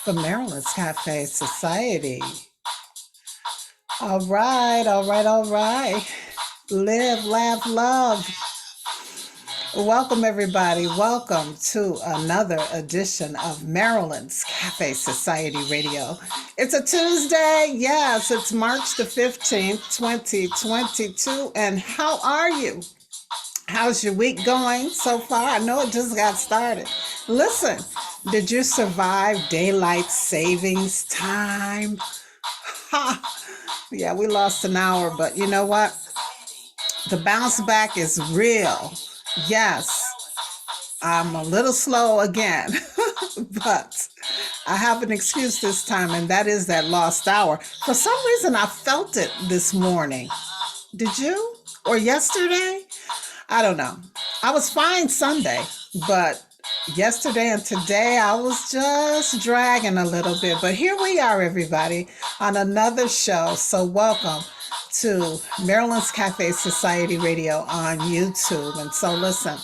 for Maryland's Cafe Society. All right, all right, all right. Live, laugh, love. Welcome, everybody. Welcome to another edition of Maryland's Cafe Society Radio. It's a Tuesday. Yes, it's March the 15th, 2022. And how are you? How's your week going so far? I know it just got started. Listen, did you survive daylight savings time? Ha! Yeah, we lost an hour, but you know what? The bounce back is real. Yes, I'm a little slow again, but I have an excuse this time, and that is that lost hour. For some reason, I felt it this morning. Did you? Or yesterday? I don't know. I was fine Sunday, but yesterday and today I was just dragging a little bit. But here we are, everybody, on another show. So welcome to Maryland's Cafe Society Radio on YouTube. And so listen,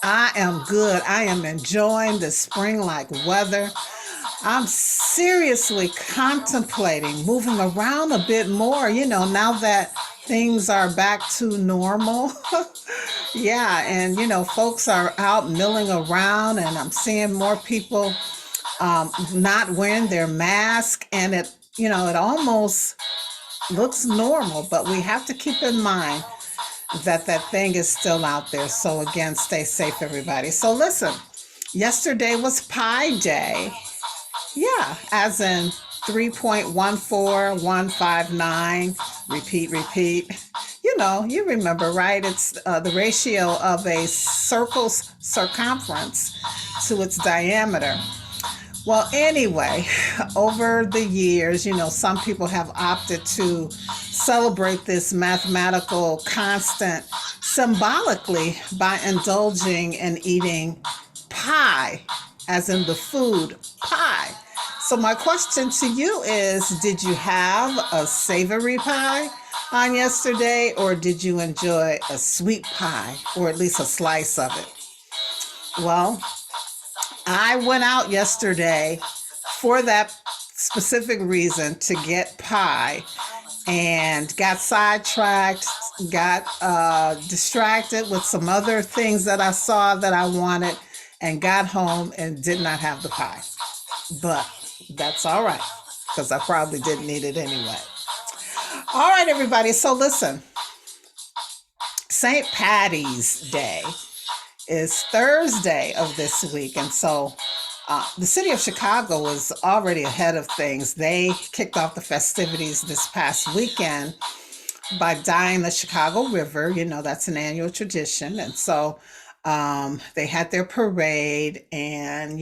I am good. I am enjoying the spring-like weather. I'm seriously contemplating moving around a bit more, now that things are back to normal. Yeah, and folks are out milling around, and I'm seeing more people not wearing their mask, and it almost looks normal, but we have to keep in mind that thing is still out there. So again, stay safe, everybody. So listen, yesterday was Pi Day. Yeah, as in 3.14159, repeat. You remember, right? It's the ratio of a circle's circumference to its diameter. Well, anyway, over the years, some people have opted to celebrate this mathematical constant symbolically by indulging in eating pie, as in the food pie. So my question to you is, did you have a savory pie on yesterday, or did you enjoy a sweet pie, or at least a slice of it? Well, I went out yesterday for that specific reason, to get pie, and got sidetracked, got distracted with some other things that I saw that I wanted, and got home and did not have the pie. But that's all right, because I probably didn't need it anyway. All right, everybody. So listen, St. Patty's Day is Thursday of this week. And so the city of Chicago was already ahead of things. They kicked off the festivities this past weekend by dyeing the Chicago River. That's an annual tradition. And so they had their parade, and,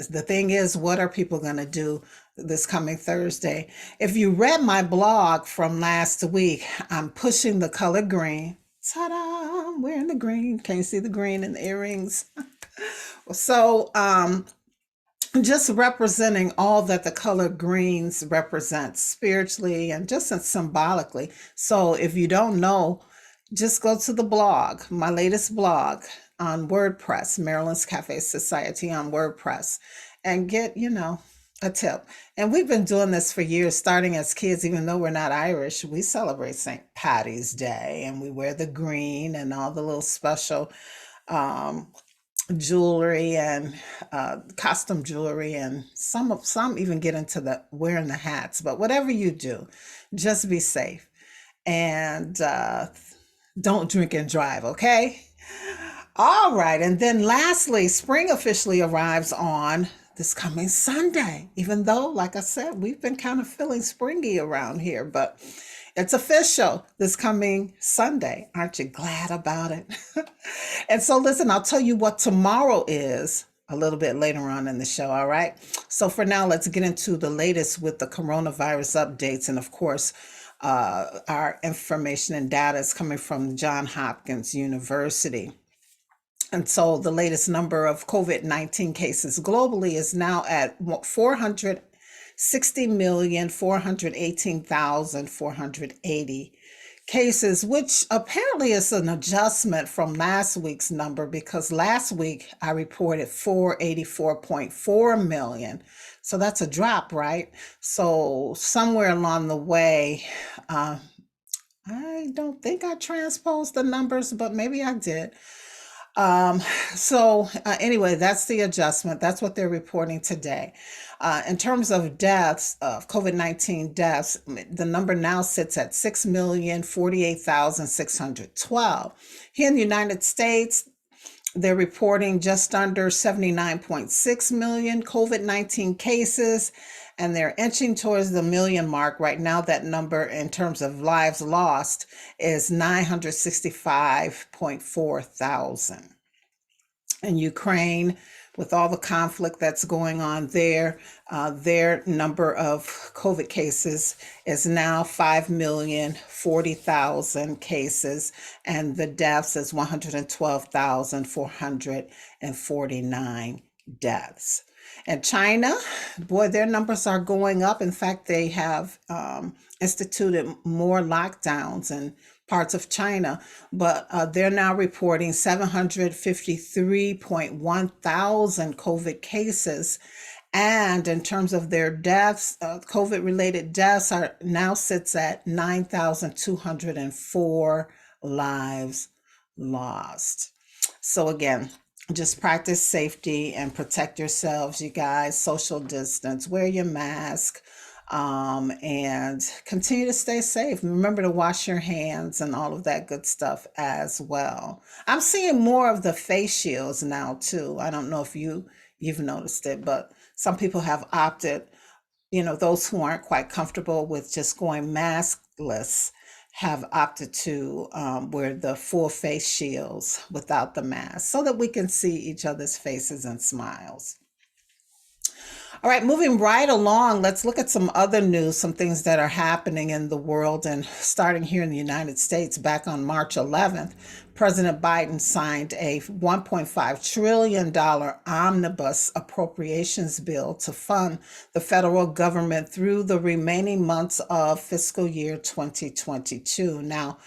the thing is, what are people going to do this coming Thursday? If you read my blog from last week, I'm pushing the color green. Ta-da! I'm wearing the green. Can you see the green in the earrings? So just representing all that the color greens represent spiritually and just symbolically. So if you don't know, just go to the blog, my latest blog on WordPress, Maryland's Cafe Society on WordPress, and get, a tip. And we've been doing this for years, starting as kids. Even though we're not Irish, we celebrate St. Patty's Day, and we wear the green and all the little special jewelry and costume jewelry, and some even get into the wearing the hats. But whatever you do, just be safe, and don't drink and drive, okay? All right. And then lastly, spring officially arrives on this coming Sunday, even though, like I said, we've been kind of feeling springy around here, but it's official this coming Sunday. Aren't you glad about it? And so listen, I'll tell you what tomorrow is a little bit later on in the show. All right. So for now, let's get into the latest with the coronavirus updates. And of course, our information and data is coming from Johns Hopkins University. And so the latest number of COVID-19 cases globally is now at 460,418,480 cases, which apparently is an adjustment from last week's number because last week I reported 484.4 million. So that's a drop, right? So somewhere along the way, I don't think I transposed the numbers, but maybe I did. Um, anyway, that's the adjustment. That's what they're reporting today. In terms of deaths, of COVID-19 deaths, the number now sits at 6,048,612. Here in the United States, they're reporting just under 79.6 million COVID-19 cases, and they're inching towards the million mark. Right now, that number in terms of lives lost is 965.4 thousand. In Ukraine, with all the conflict that's going on there, their number of COVID cases is now 5,040,000 cases, and the deaths is 112,449 deaths. And China, boy, their numbers are going up. In fact, they have instituted more lockdowns in parts of China, but they're now reporting 753.1 thousand COVID cases. And in terms of their deaths, COVID-related deaths are now sits at 9,204 lives lost. So again, just practice safety and protect yourselves, you guys. Social distance, wear your mask, and continue to stay safe. Remember to wash your hands and all of that good stuff as well. I'm seeing more of the face shields now too. I don't know if you've noticed it, but some people have opted, those who aren't quite comfortable with just going maskless have opted to wear the full face shields without the mask so that we can see each other's faces and smiles. All right, moving right along, let's look at some other news, some things that are happening in the world. And starting here in the United States, back on March 11th, President Biden signed a $1.5 trillion Omnibus Appropriations Bill to fund the federal government through the remaining months of fiscal year 2022. Now,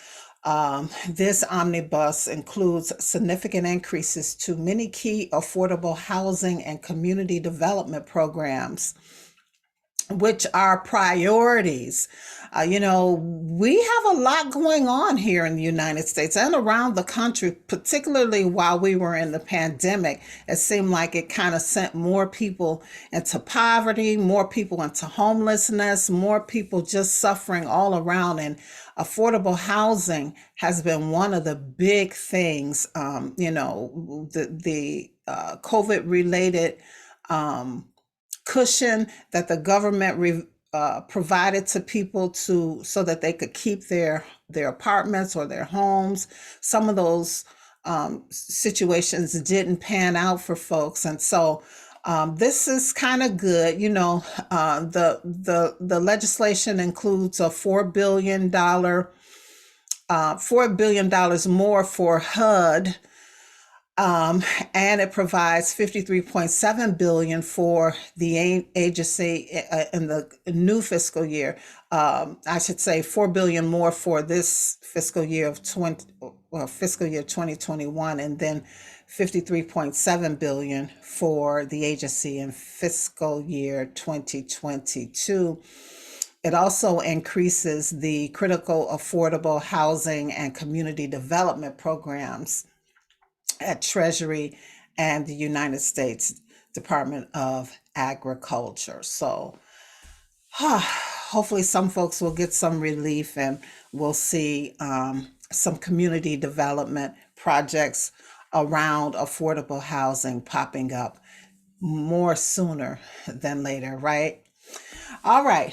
this omnibus includes significant increases to many key affordable housing and community development programs, which are priorities. We have a lot going on here in the United States and around the country, particularly while we were in the pandemic. It seemed like it kind of sent more people into poverty, more people into homelessness, more people just suffering all around. And affordable housing has been one of the big things, the COVID-related cushion that the government provided to people so that they could keep their apartments or their homes. Some of those situations didn't pan out for folks, and so this is kind of good. The legislation includes a $4 billion more for HUD. And it provides $53.7 billion for the agency in the new fiscal year. I should say $4 billion more for this fiscal year fiscal year 2021, and then $53.7 billion for the agency in fiscal year 2022. It also increases the critical affordable housing and community development programs at Treasury and the United States Department of Agriculture. So hopefully some folks will get some relief, and we'll see some community development projects around affordable housing popping up more sooner than later, right? All right.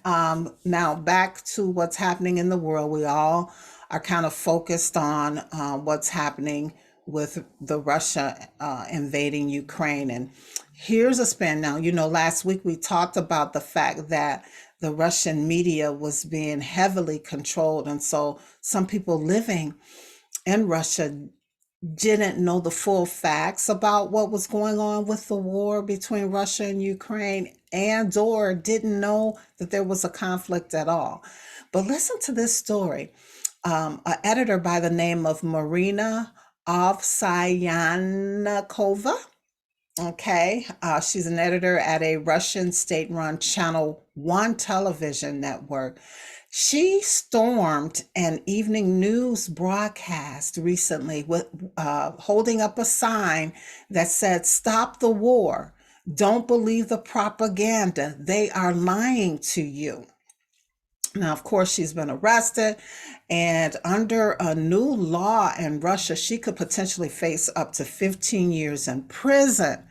Now back to what's happening in the world. We all are kind of focused on what's happening with the Russia invading Ukraine. And here's a spin. Now, last week we talked about the fact that the Russian media was being heavily controlled. And so some people living in Russia didn't know the full facts about what was going on with the war between Russia and Ukraine, or didn't know that there was a conflict at all. But listen to this story. an editor by the name of Marina Ovsyannikova. Okay, she's an editor at a Russian state-run Channel 1 television network. She stormed an evening news broadcast recently with holding up a sign that said, "Stop the war. Don't believe the propaganda. They are lying to you." Now, of course, she's been arrested, and under a new law in Russia, she could potentially face up to 15 years in prison.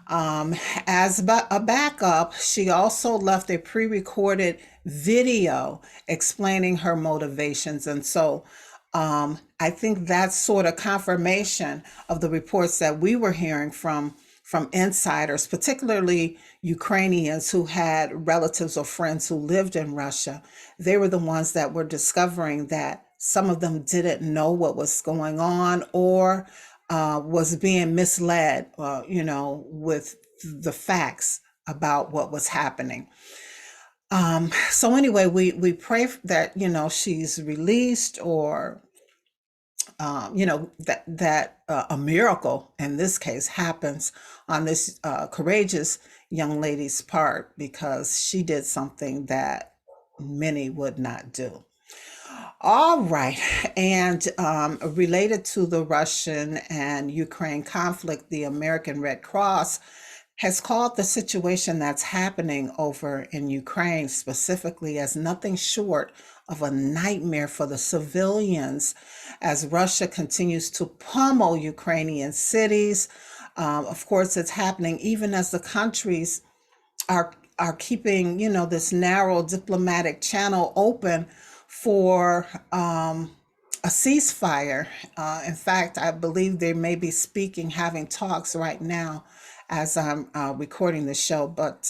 Um, as a backup, she also left a pre recorded video explaining her motivations. And so I think that's sort of confirmation of the reports that we were hearing from insiders, particularly Ukrainians who had relatives or friends who lived in Russia. They were the ones that were discovering that some of them didn't know what was going on, or was being misled, with the facts about what was happening. So anyway, we pray that, she's released, or that a miracle in this case happens on this courageous young lady's part, because she did something that many would not do. All right. And related to the Russian and Ukraine conflict, the American Red Cross has called the situation that's happening over in Ukraine specifically as nothing short of a nightmare for the civilians, as Russia continues to pummel Ukrainian cities. Of course, it's happening even as the countries are keeping, this narrow diplomatic channel open for a ceasefire. In fact, I believe they may be having talks right now as I'm recording the show. But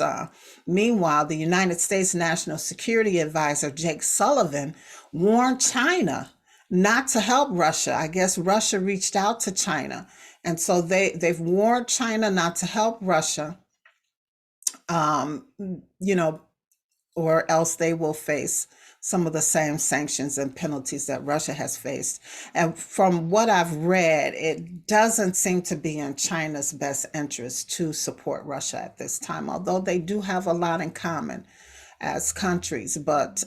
meanwhile, the United States National Security Advisor Jake Sullivan warned China not to help Russia. I guess Russia reached out to China, and so they've warned China not to help Russia. Um, you know, or else they will face some of the same sanctions and penalties that Russia has faced. And from what I've read, it doesn't seem to be in China's best interest to support Russia at this time, although they do have a lot in common as countries. But,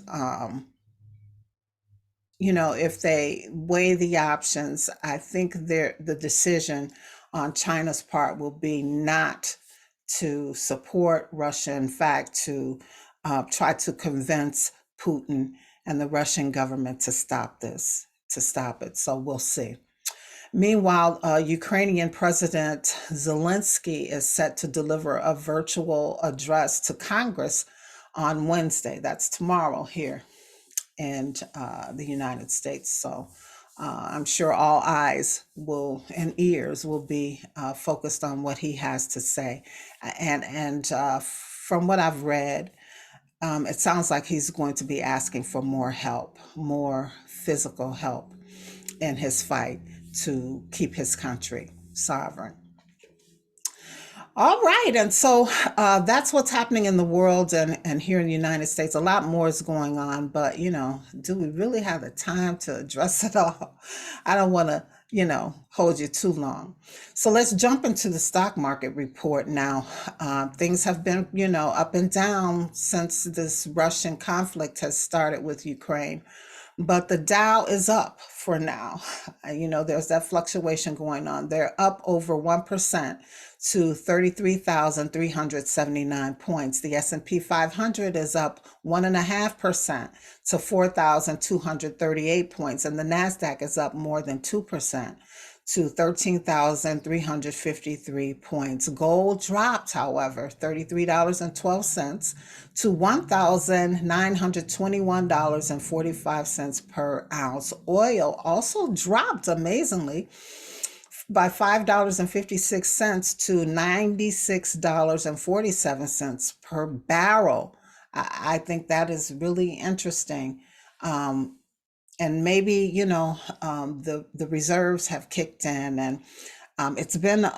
if they weigh the options, I think the decision on China's part will be not to support Russia. In fact, to try to convince Putin and the Russian government to stop it. So we'll see. Meanwhile, Ukrainian President Zelensky is set to deliver a virtual address to Congress on Wednesday. That's tomorrow here in the United States. So I'm sure all eyes and ears will be focused on what he has to say. And from what I've read, it sounds like he's going to be asking for more help, more physical help in his fight to keep his country sovereign. All right. And so that's what's happening in the world and here in the United States. A lot more is going on, but, do we really have the time to address it all? I don't want to, hold you too long. So let's jump into the stock market report now. Things have been, up and down since this Russian conflict has started with Ukraine. But the Dow is up for now. There's that fluctuation going on. They're up over 1% to 33,379 points. The S&P 500 is up 1.5% to 4,238 points. And the NASDAQ is up more than 2% to 13,353 points. Gold dropped, however, $33.12 to $1,921.45 per ounce. Oil also dropped amazingly by $5.56 to $96.47 per barrel. I think that is really interesting. And maybe, the reserves have kicked in, and it's been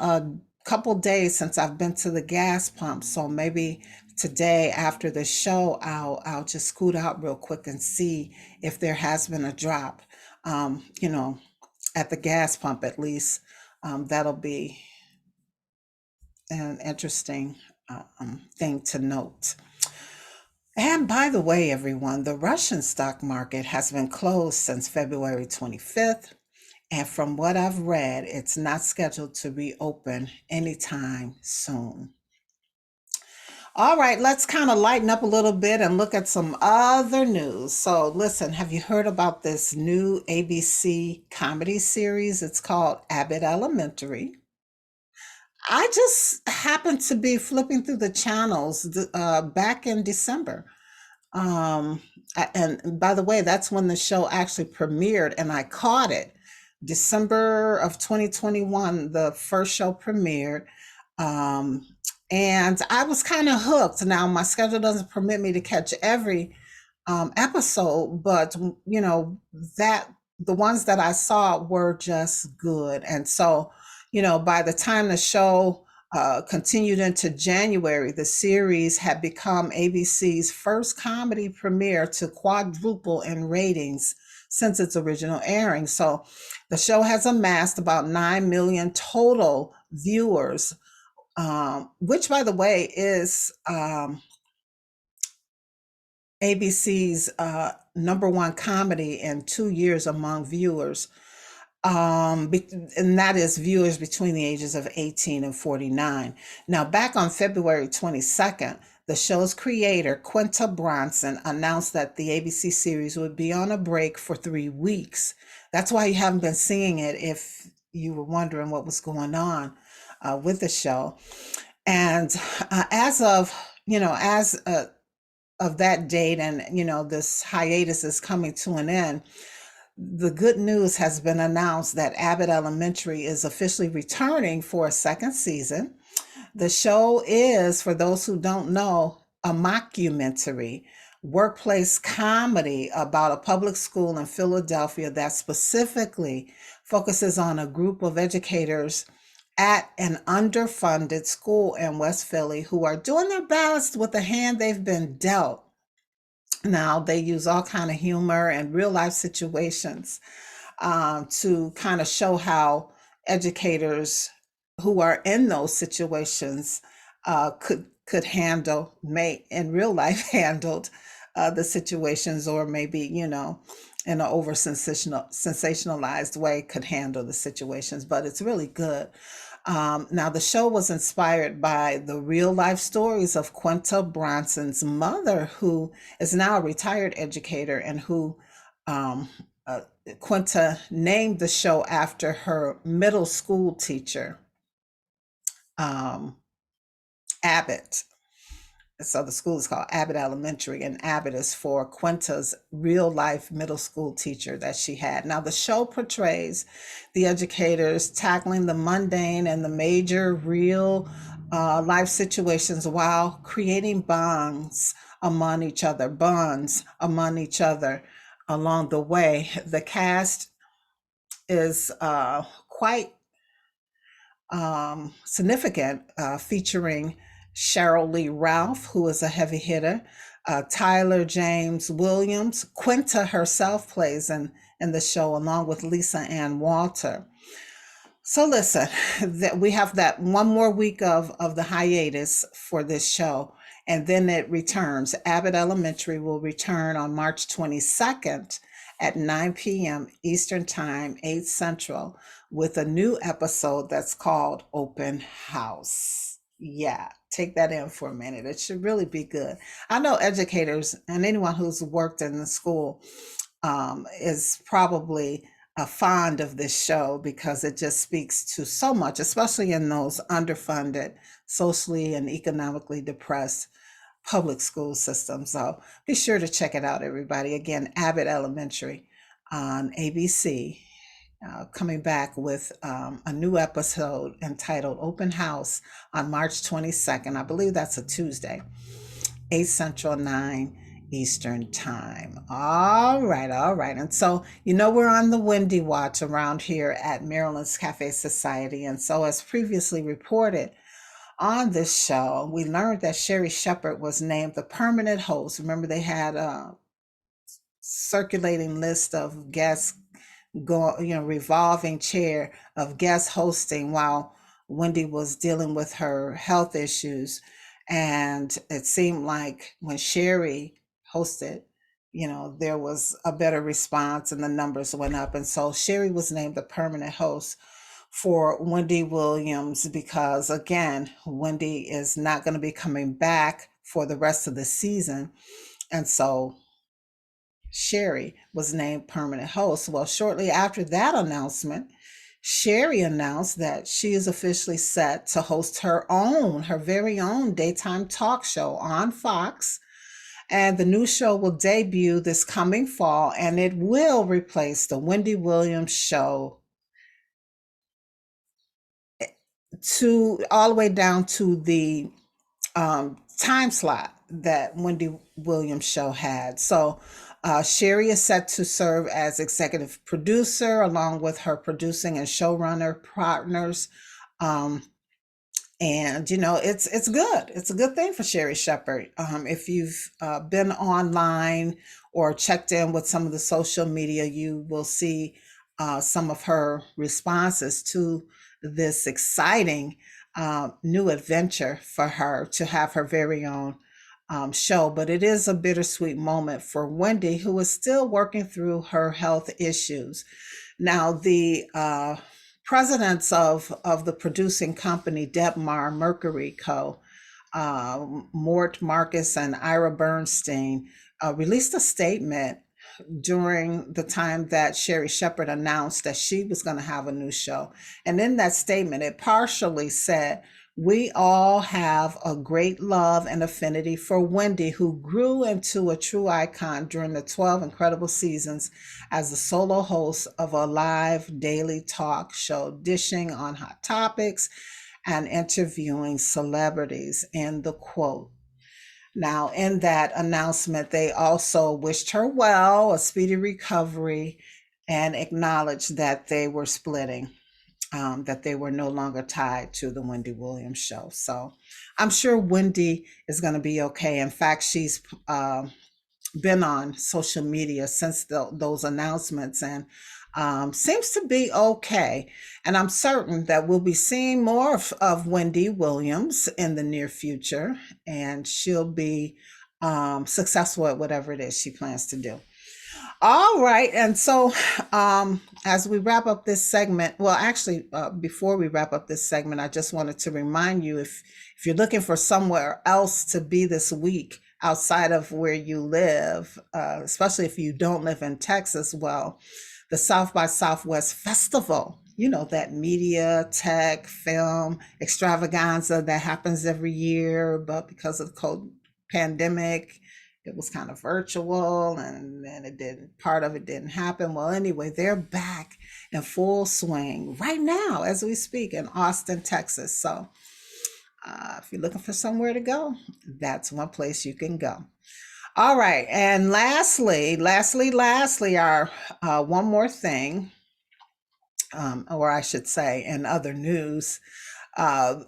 couple days since I've been to the gas pump, so maybe today after the show, I'll just scoot out real quick and see if there has been a drop. You know, at the gas pump at least. That'll be an interesting thing to note. And by the way, everyone, the Russian stock market has been closed since February 25th. And from what I've read, it's not scheduled to reopen anytime soon. All right, let's kind of lighten up a little bit and look at some other news. So, listen, have you heard about this new ABC comedy series? It's called Abbott Elementary. I just happened to be flipping through the channels back in December. Um, and by the way, that's when the show actually premiered, and I caught it. December of 2021, the first show premiered. Um, and I was kind of hooked. Now, my schedule doesn't permit me to catch every episode, but that the ones that I saw were just good. And so, by the time the show continued into January, the series had become ABC's first comedy premiere to quadruple in ratings since its original airing. So the show has amassed about 9 million total viewers, which, by the way, is ABC's number one comedy in 2 years among viewers. And that is viewers between the ages of 18 and 49. Now, back on February 22nd, the show's creator, Quinta Bronson, announced that the ABC series would be on a break for 3 weeks. That's why you haven't been seeing it if you were wondering what was going on with the show. And as of, as of that date, and, this hiatus is coming to an end, the good news has been announced that Abbott Elementary is officially returning for a second season. The show is, for those who don't know, a mockumentary workplace comedy about a public school in Philadelphia that specifically focuses on a group of educators at an underfunded school in West Philly who are doing their best with the hand they've been dealt. Now, they use all kind of humor and real life situations to kind of show how educators who are in those situations could handle, may in real life handled the situations, or maybe in an over sensationalized way could handle the situations. But it's really good. Now, the show was inspired by the real life stories of Quinta Bronson's mother, who is now a retired educator, and who uh, Quinta named the show after her middle school teacher, um, Abbott. So the school is called Abbott Elementary, and Abbott is for Quinta's real life middle school teacher that she had. Now, the show portrays the educators tackling the mundane and the major real life situations while creating bonds among each other along the way. The cast is quite significant, featuring Cheryl Lee Ralph, who is a heavy hitter, Tyler James Williams. Quinta herself plays in the show, along with Lisa Ann Walter. So listen, that we have that one more week of the hiatus for this show, and then it returns. Abbott Elementary will return on March 22nd at 9 p.m. Eastern Time, 8 Central, with a new episode that's called Open House. Yeah, take that in for a minute. It should really be good. I know educators and anyone who's worked in the school is probably fond of this show because it just speaks to so much, especially in those underfunded, socially and economically depressed public school systems. So be sure to check it out, everybody. Again, Abbott Elementary on ABC. Coming back with a new episode entitled Open House on March 22nd. I believe that's a Tuesday, 8 Central, 9 Eastern Time. All right, all right. And so, we're on the Wendy Watch around here at Maryland's Cafe Society. And so, as previously reported on this show, we learned that Sherry Shepherd was named the permanent host. Remember, they had a circulating list of guests revolving chair of guest hosting while Wendy was dealing with her health issues. And it seemed like when Sherry hosted, there was a better response and the numbers went up. And so Sherry was named the permanent host for Wendy Williams because, again, Wendy is not going to be coming back for the rest of the season. And so Sherry was named permanent host. Well, shortly after that announcement, Sherry announced that she is officially set to host her very own daytime talk show on Fox. And the new show will debut this coming fall, and it will replace the Wendy Williams show all the way down to the time slot that Wendy Williams show had. So Sherry is set to serve as executive producer along with her producing and showrunner partners. And it's good. It's a good thing for Sherry Shepherd. If you've been online or checked in with some of the social media, you will see some of her responses to this exciting new adventure for her to have her very own show. But it is a bittersweet moment for Wendy, who is still working through her health issues. Now, the presidents of the producing company, Debmar Mercury Co., Mort Marcus and Ira Bernstein, released a statement during the time that Sherry Shepherd announced that she was going to have a new show. And in that statement, it partially said, "We all have a great love and affinity for Wendy, who grew into a true icon during the 12 incredible seasons as the solo host of a live daily talk show, dishing on hot topics and interviewing celebrities," end the quote. Now, in that announcement, they also wished her well, a speedy recovery, and acknowledged that they were splitting, that they were no longer tied to the Wendy Williams show. So I'm sure Wendy is going to be okay. In fact, she's been on social media since those announcements and seems to be okay. And I'm certain that we'll be seeing more of Wendy Williams in the near future, and she'll be successful at whatever it is she plans to do. All right. And so as we wrap up this segment, well, actually, before we wrap up this segment, I just wanted to remind you, if you're looking for somewhere else to be this week outside of where you live, especially if you don't live in Texas, well, the South by Southwest Festival, that media, tech, film extravaganza that happens every year, but because of the pandemic, it was kind of virtual and part of it didn't happen. Well, anyway, they're back in full swing right now as we speak in Austin, Texas. So if you're looking for somewhere to go, that's one place you can go. All right. And lastly, our one more thing, or I should say, in other news,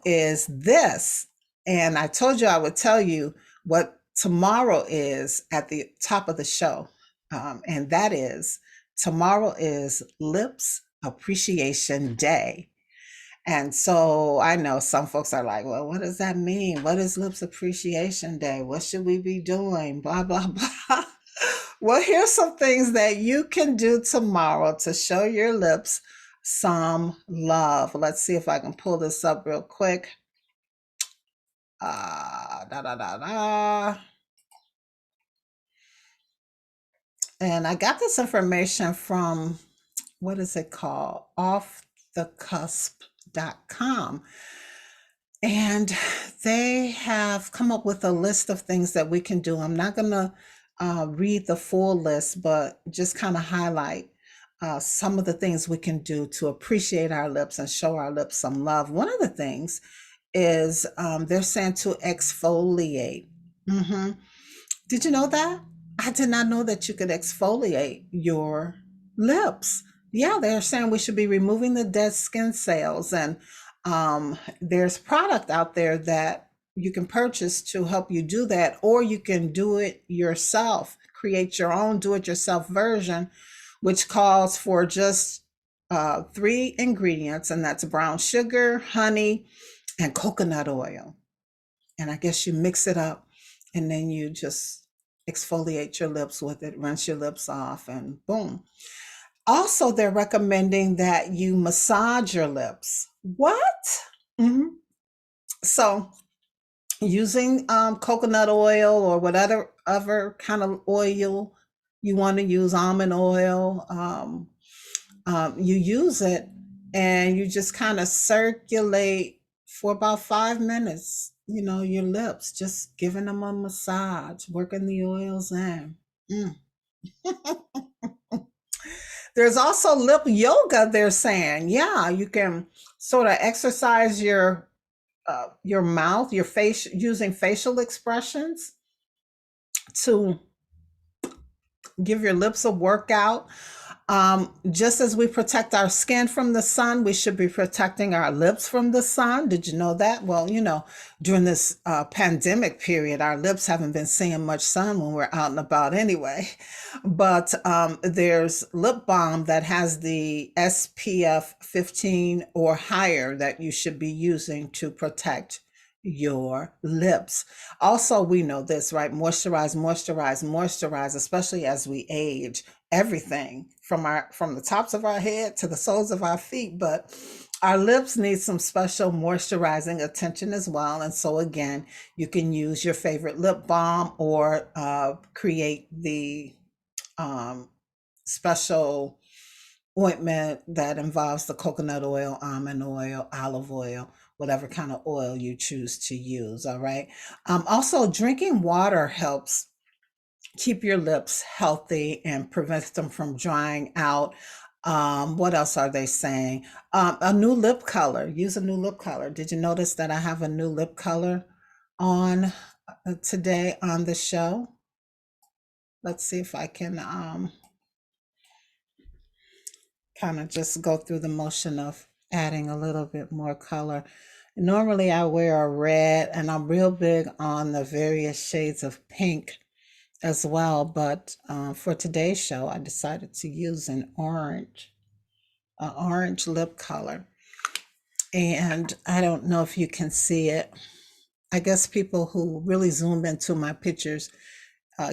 is this. And I told you I would tell you what tomorrow is at the top of the show. And that is, tomorrow is Lips Appreciation Day. And so I know some folks are like, well, what does that mean? What is Lips Appreciation Day? What should we be doing? Blah, blah, blah. Well, here's some things that you can do tomorrow to show your lips some love. Let's see if I can pull this up real quick. And I got this information from, what is it called? offthecusp.com. And they have come up with a list of things that we can do. I'm not going to read the full list, but just kind of highlight some of the things we can do to appreciate our lips and show our lips some love. One of the things is they're saying to exfoliate. Did you know that? I did not know that you could exfoliate your lips. Yeah, they're saying we should be removing the dead skin cells, and there's product out there that you can purchase to help you do that, or you can do it yourself. Create your own do-it-yourself version, which calls for just three ingredients, and that's brown sugar, honey, and coconut oil. And I guess you mix it up and then you just exfoliate your lips with it, rinse your lips off, and boom. Also, they're recommending that you massage your lips. What? hmm So, using coconut oil or whatever other kind of oil you want to use, almond oil, you use it and you just kind of circulate for about 5 minutes, your lips, just giving them a massage, working the oils in. Mm. There's also lip yoga, they're saying. Yeah, you can sort of exercise your mouth, your face, using facial expressions to give your lips a workout. Just as we protect our skin from the sun, we should be protecting our lips from the sun. Did you know that? Well, during this pandemic period, our lips haven't been seeing much sun when we're out and about anyway. But there's lip balm that has the SPF 15 or higher that you should be using to protect your lips. Also, we know this, right? Moisturize, moisturize, moisturize, especially as we age. Everything from the tops of our head to the soles of our feet, but our lips need some special moisturizing attention as well. And so again, you can use your favorite lip balm or create the special ointment that involves the coconut oil, almond oil, olive oil, whatever kind of oil you choose to use. All right. Also, drinking water helps keep your lips healthy and prevents them from drying out. What else are they saying? A new lip color. Use a new lip color. Did you notice that I have a new lip color on today on the show? Let's see if I can kind of just go through the motion of adding a little bit more color. Normally I wear a red, and I'm real big on the various shades of pink as well, but for today's show I decided to use an orange lip color. And I don't know if you can see it. I guess people who really zoom into my pictures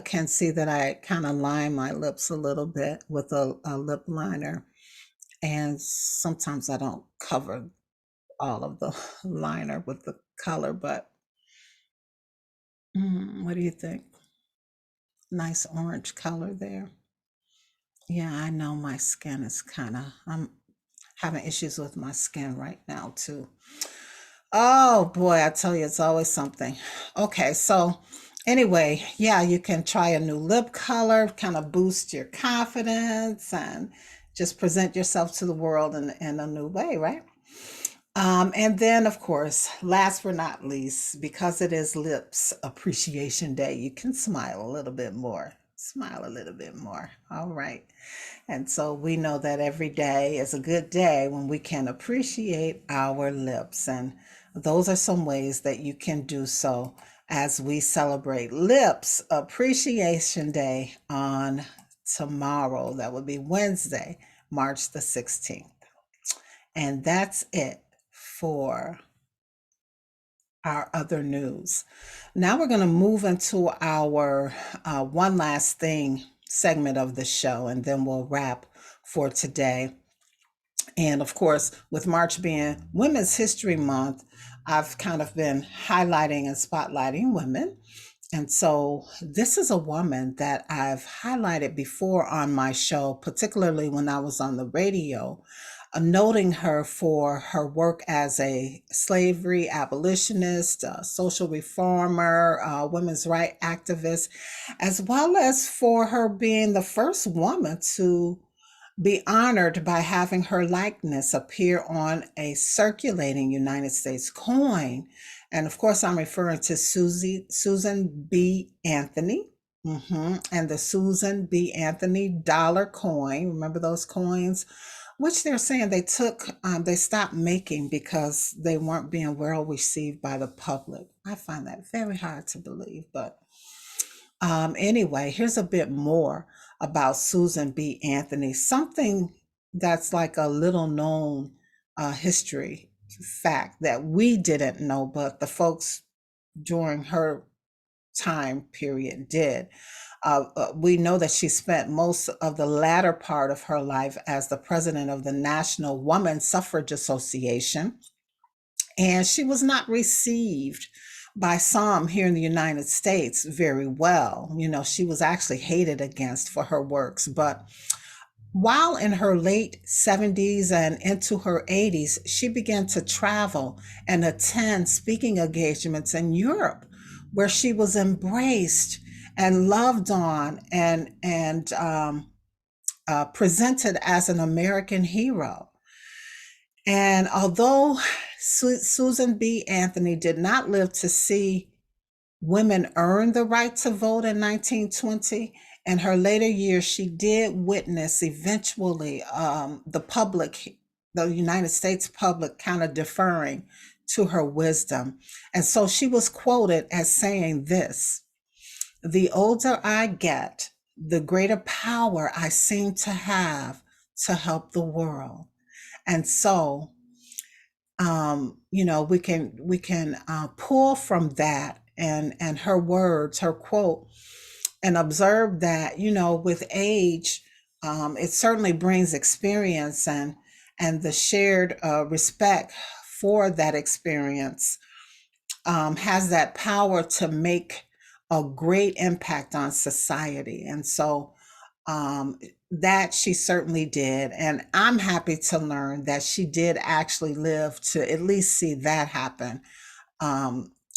can see that I kind of line my lips a little bit with a lip liner. And sometimes I don't cover all of the liner with the color, but what do you think? Nice orange color there. Yeah, I know my skin is I'm having issues with my skin right now too. Oh boy, I tell you, it's always something. Okay, so anyway, yeah, you can try a new lip color, kind of boost your confidence and just present yourself to the world in a new way, right? And then, of course, last but not least, because it is Lips Appreciation Day, you can smile a little bit more. Smile a little bit more. All right. And so we know that every day is a good day when we can appreciate our lips. And those are some ways that you can do so as we celebrate Lips Appreciation Day on tomorrow. That would be Wednesday, March the 16th. And that's it for our other news. Now we're going to move into our one last thing segment of the show, and then we'll wrap for today. And of course, with March being Women's History Month, I've kind of been highlighting and spotlighting women. And so this is a woman that I've highlighted before on my show, particularly when I was on the radio, noting her for her work as a slavery abolitionist, social reformer, women's rights activist, as well as for her being the first woman to be honored by having her likeness appear on a circulating United States coin. And of course, I'm referring to Susan B. Anthony. And the Susan B. Anthony dollar coin. Remember those coins? Which they're saying they stopped making because they weren't being well received by the public. I find that very hard to believe. But anyway, here's a bit more about Susan B. Anthony. Something that's like a little known history fact that we didn't know, but the folks during her time period did. We know that she spent most of the latter part of her life as the president of the National Woman Suffrage Association, and she was not received by some here in the United States very well. You know, she was actually hated against for her works, but while in her late 70s and into her 80s, she began to travel and attend speaking engagements in Europe, where she was embraced and loved on and presented as an American hero. And although Susan B. Anthony did not live to see women earn the right to vote in 1920, in her later years, she did witness eventually the United States public kind of deferring to her wisdom. And so she was quoted as saying this: "The older I get, the greater power I seem to have to help the world." And so, we can pull from that and her words, her quote, and observe that, with age, it certainly brings experience and the shared respect for that experience has that power to make a great impact on society. And so that she certainly did. And I'm happy to learn that she did actually live to at least see that happen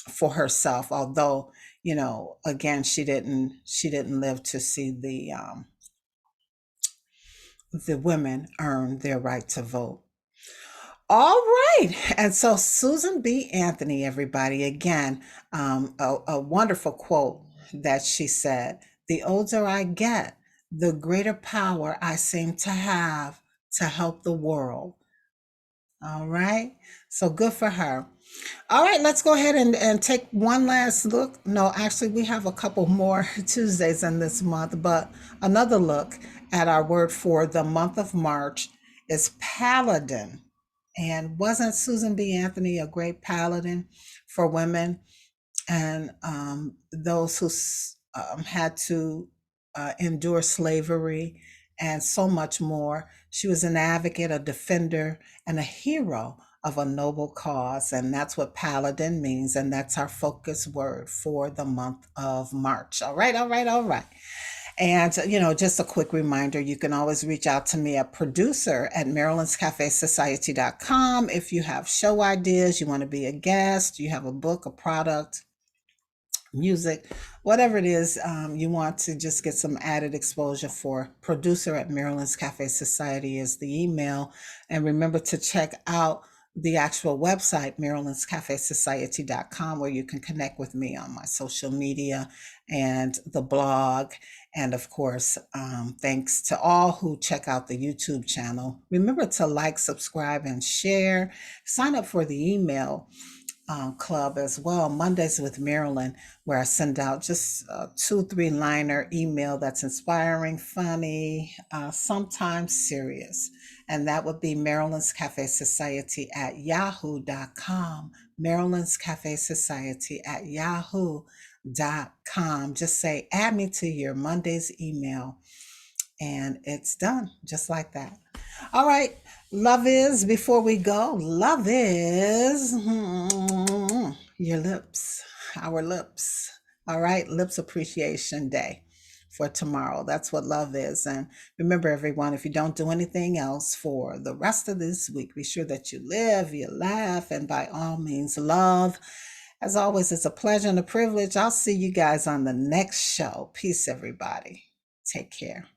for herself. Although, again, she didn't live to see the women earn their right to vote. All right. And so Susan B. Anthony, everybody, again, a wonderful quote that she said: "The older I get, the greater power I seem to have to help the world." All right. So good for her. All right, let's go ahead and take one last look. No, actually, we have a couple more Tuesdays in this month, but another look at our word for the month of March is paladin. And wasn't Susan B. Anthony a great paladin for women and those who had to endure slavery and so much more? She was an advocate, a defender, and a hero of a noble cause. And that's what paladin means. And that's our focus word for the month of March. All right, all right, all right. And, just a quick reminder, you can always reach out to me at producer@Maryland'sCafeSociety.com. If you have show ideas, you want to be a guest, you have a book, a product, music, whatever it is, you want to just get some added exposure for. Producer@Maryland's Cafe Society is the email. And remember to check out the actual website, Maryland'sCafeSociety.com, where you can connect with me on my social media and the blog. And of course, thanks to all who check out the YouTube channel. Remember to like, subscribe, and share. Sign up for the email club as well, Mondays with Marilyn, where I send out just a 2-3 liner email that's inspiring, funny, sometimes serious. And that would be Maryland's Cafe Society at yahoo.com. Maryland's Cafe Society at yahoo.com. Just say, add me to your Monday's email, and it's done just like that. All right. Love is, before we go, love is your lips, our lips. All right. Lips Appreciation Day for tomorrow. That's what love is. And remember, everyone, if you don't do anything else for the rest of this week, be sure that you live, you laugh, and by all means, love. As always, it's a pleasure and a privilege. I'll see you guys on the next show. Peace, everybody. Take care.